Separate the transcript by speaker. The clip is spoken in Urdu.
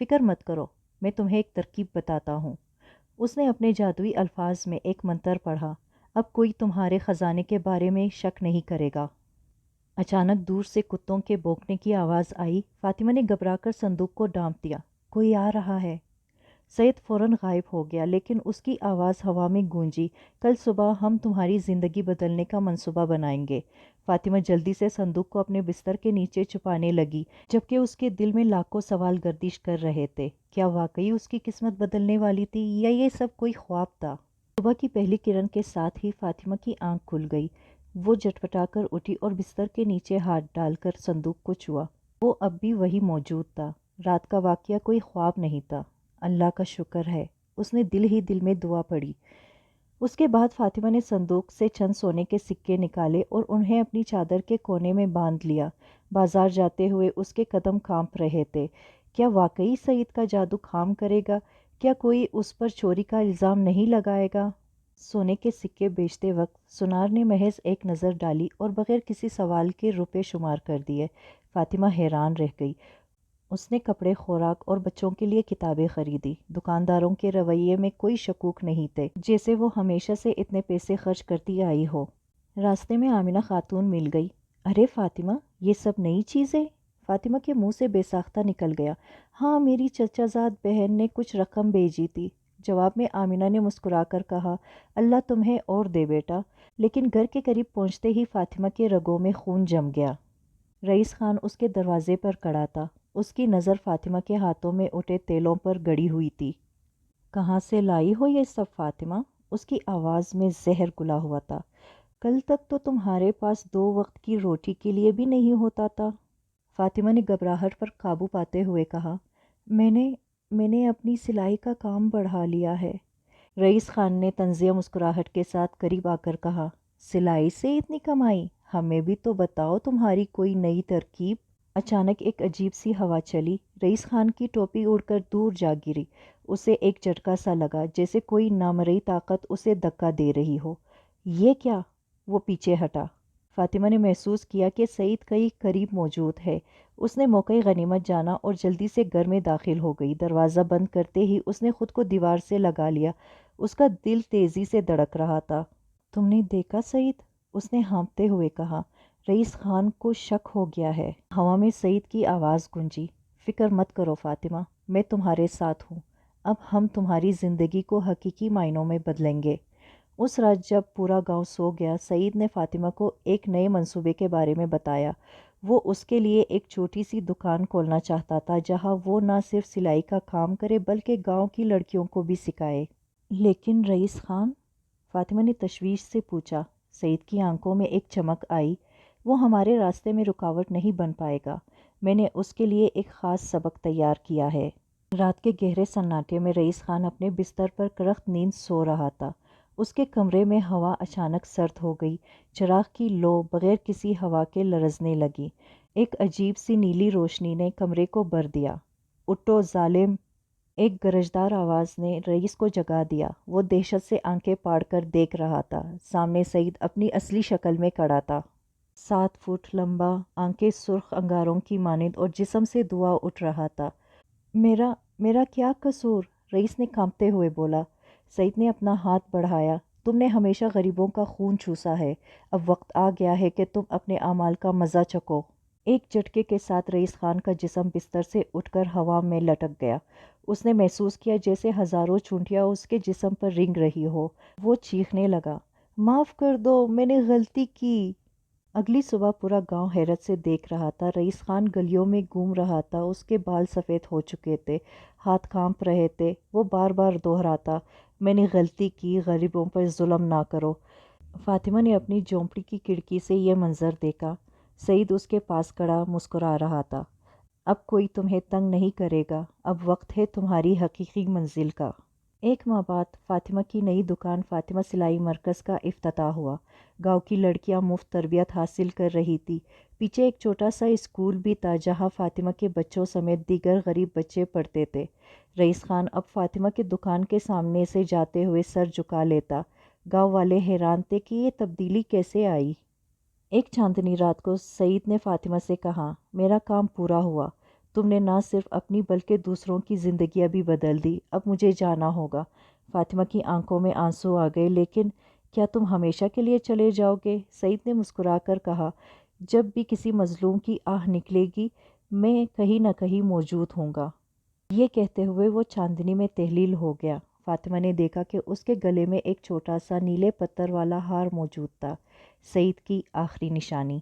Speaker 1: فکر مت کرو، میں تمہیں ایک ترکیب بتاتا ہوں۔ اس نے اپنے جادوئی الفاظ میں ایک منتر پڑھا۔ اب کوئی تمہارے خزانے کے بارے میں شک نہیں کرے گا۔ اچانک دور سے کتوں کے بھونکنے کی آواز آئی۔ فاطمہ نے گھبرا کر صندوق کو ڈانپ دیا۔ کوئی آ رہا ہے۔ سعید فوراً غائب ہو گیا، لیکن اس کی آواز ہوا میں گونجی۔ کل صبح ہم تمہاری زندگی بدلنے کا منصوبہ بنائیں گے۔ فاطمہ جلدی سے صندوق کو اپنے بستر کے نیچے چھپانے لگی، جبکہ اس کے دل میں لاکھوں سوال گردش کر رہے تھے۔ کیا واقعی اس کی قسمت بدلنے والی تھی، یا یہ سب کوئی خواب تھا؟ صبح کی پہلی کرن کے ساتھ ہی فاطمہ کی آنکھ کھل گئی۔ وہ جٹپٹا کر اٹھی اور بستر کے نیچے ہاتھ ڈال کر صندوق کو چھوا۔ وہ اب بھی وہی موجود تھا۔ رات کا واقعہ کوئی خواب نہیں تھا۔ اللہ کا شکر ہے، اس نے دل ہی دل میں دعا پڑھی۔ اس کے بعد فاطمہ نے صندوق سے چند سونے کے سکے نکالے اور انہیں اپنی چادر کے کونے میں باندھ لیا۔ بازار جاتے ہوئے اس کے قدم کانپ رہے تھے۔ کیا واقعی سعید کا جادو کام کرے گا؟ کیا کوئی اس پر چوری کا الزام نہیں لگائے گا؟ سونے کے سکے بیچتے وقت سنار نے محض ایک نظر ڈالی اور بغیر کسی سوال کے روپے شمار کر دیے۔ فاطمہ حیران رہ گئی۔ اس نے کپڑے، خوراک اور بچوں کے لیے کتابیں خریدی۔ دکانداروں کے رویے میں کوئی شکوک نہیں تھے، جیسے وہ ہمیشہ سے اتنے پیسے خرچ کرتی آئی ہو۔ راستے میں آمنہ خاتون مل گئی۔ ارے فاطمہ، یہ سب نئی چیزیں؟ فاطمہ کے منہ سے بے ساختہ نکل گیا۔ ہاں، میری چچا زاد بہن نے کچھ رقم بھیجی تھی۔ جواب میں آمنہ نے مسکرا کر کہا، اللہ تمہیں اور دے بیٹا۔ لیکن گھر کے قریب پہنچتے ہی فاطمہ کے رگوں میں خون جم گیا۔ رئیس خان اس کے دروازے پر کھڑا تھا۔ اس کی نظر فاطمہ کے ہاتھوں میں اٹھے تیلوں پر گڑی ہوئی تھی۔ کہاں سے لائی ہو یہ سب فاطمہ؟ اس کی آواز میں زہر گھلا ہوا تھا۔ کل تک تو تمہارے پاس 2 وقت کی روٹی کے لیے بھی نہیں ہوتا تھا۔ فاطمہ نے گھبراہٹ پر قابو پاتے ہوئے کہا، میں نے اپنی سلائی کا کام بڑھا لیا ہے۔ رئیس خان نے طنزیہ مسکراہٹ کے ساتھ قریب آ کر کہا، سلائی سے اتنی کمائی؟ ہمیں بھی تو بتاؤ تمہاری کوئی نئی ترکیب۔ اچانک ایک عجیب سی ہوا چلی۔ رئیس خان کی ٹوپی اڑ کر دور جا گری۔ اسے ایک جھٹکا سا لگا، جیسے کوئی نامرئی طاقت اسے دھکا دے رہی ہو۔ یہ کیا؟ وہ پیچھے ہٹا۔ فاطمہ نے محسوس کیا کہ سعید کئی قریب موجود ہے۔ اس نے موقع غنیمت جانا اور جلدی سے گھر میں داخل ہو گئی۔ دروازہ بند کرتے ہی اس نے خود کو دیوار سے لگا لیا۔ اس کا دل تیزی سے دھڑک رہا تھا۔ تم نے دیکھا سعید؟ اس نے ہانپتے ہوئے کہا۔ رئیس خان کو شک ہو گیا ہے۔ ہوا میں سعید کی آواز گونجی، فکر مت کرو فاطمہ، میں تمہارے ساتھ ہوں۔ اب ہم تمہاری زندگی کو حقیقی معنوں میں بدلیں گے۔ اس رات جب پورا گاؤں سو گیا، سعید نے فاطمہ کو ایک نئے منصوبے کے بارے میں بتایا۔ وہ اس کے لیے ایک چھوٹی سی دکان کھولنا چاہتا تھا، جہاں وہ نہ صرف سلائی کا کام کرے بلکہ گاؤں کی لڑکیوں کو بھی سکھائے۔ لیکن رئیس خان؟ فاطمہ نے تشویش سے پوچھا۔ سعید کی آنکھوں میں ایک چمک آئی۔ وہ ہمارے راستے میں رکاوٹ نہیں بن پائے گا۔ میں نے اس کے لیے ایک خاص سبق تیار کیا ہے۔ رات کے گہرے سناٹے میں رئیس خان اپنے بستر پر کرخت نیند سو رہا تھا۔ اس کے کمرے میں ہوا اچانک سرد ہو گئی۔ چراغ کی لو بغیر کسی ہوا کے لرزنے لگی۔ ایک عجیب سی نیلی روشنی نے کمرے کو بھر دیا۔ اٹھو ظالم! ایک گرجدار آواز نے رئیس کو جگا دیا۔ وہ دہشت سے آنکھیں پھاڑ کر دیکھ رہا تھا۔ سامنے سعید اپنی اصلی شکل میں کھڑا تھا۔ 7 فٹ لمبا، آنکھیں سرخ انگاروں کی مانند اور جسم سے دھواں اٹھ رہا تھا۔ میرا کیا قصور؟ رئیس نے کانپتے ہوئے بولا۔ سعید نے اپنا ہاتھ بڑھایا۔ تم نے ہمیشہ غریبوں کا خون چوسا ہے۔ اب وقت آ گیا ہے کہ تم اپنے اعمال کا مزہ چکھو۔ ایک جھٹکے کے ساتھ رئیس خان کا جسم بستر سے اٹھ کر ہوا میں لٹک گیا۔ اس نے محسوس کیا جیسے ہزاروں چونٹیاں اس کے جسم پر رینگ رہی ہو۔ وہ چیخنے لگا، معاف کر دو، میں نے غلطی کی۔ اگلی صبح پورا گاؤں حیرت سے دیکھ رہا تھا۔ رئیس خان گلیوں میں گھوم رہا تھا۔ اس کے بال سفید ہو چکے تھے، ہاتھ کانپ رہے تھے۔ وہ بار بار دہراتا، میں نے غلطی کی، غریبوں پر ظلم نہ کرو۔ فاطمہ نے اپنی جھونپڑی کی کھڑکی سے یہ منظر دیکھا۔ سعید اس کے پاس کھڑا مسکرا رہا تھا۔ اب کوئی تمہیں تنگ نہیں کرے گا، اب وقت ہے تمہاری حقیقی منزل کا۔ 1 ماہ بعد فاطمہ کی نئی دکان فاطمہ سلائی مرکز کا افتتاح ہوا۔ گاؤں کی لڑکیاں مفت تربیت حاصل کر رہی تھی۔ پیچھے ایک چھوٹا سا اسکول بھی تھا، جہاں فاطمہ کے بچوں سمیت دیگر غریب بچے پڑھتے تھے۔ رئیس خان اب فاطمہ کی دکان کے سامنے سے جاتے ہوئے سر جھکا لیتا۔ گاؤں والے حیران تھے کہ یہ تبدیلی کیسے آئی۔ ایک چاندنی رات کو سعید نے فاطمہ سے کہا، میرا کام پورا ہوا، تم نے نہ صرف اپنی بلکہ دوسروں کی زندگیاں بھی بدل دی۔ اب مجھے جانا ہوگا۔ فاطمہ کی آنکھوں میں آنسو آ گئے۔ لیکن کیا تم ہمیشہ کے لیے چلے جاؤ گے؟ سعید نے مسکرا کر کہا، جب بھی کسی مظلوم کی آہ نکلے گی میں کہیں نہ کہیں موجود ہوں گا۔ یہ کہتے ہوئے وہ چاندنی میں تحلیل ہو گیا۔ فاطمہ نے دیکھا کہ اس کے گلے میں ایک چھوٹا سا نیلے پتھر والا ہار موجود تھا، سعید کی آخری نشانی۔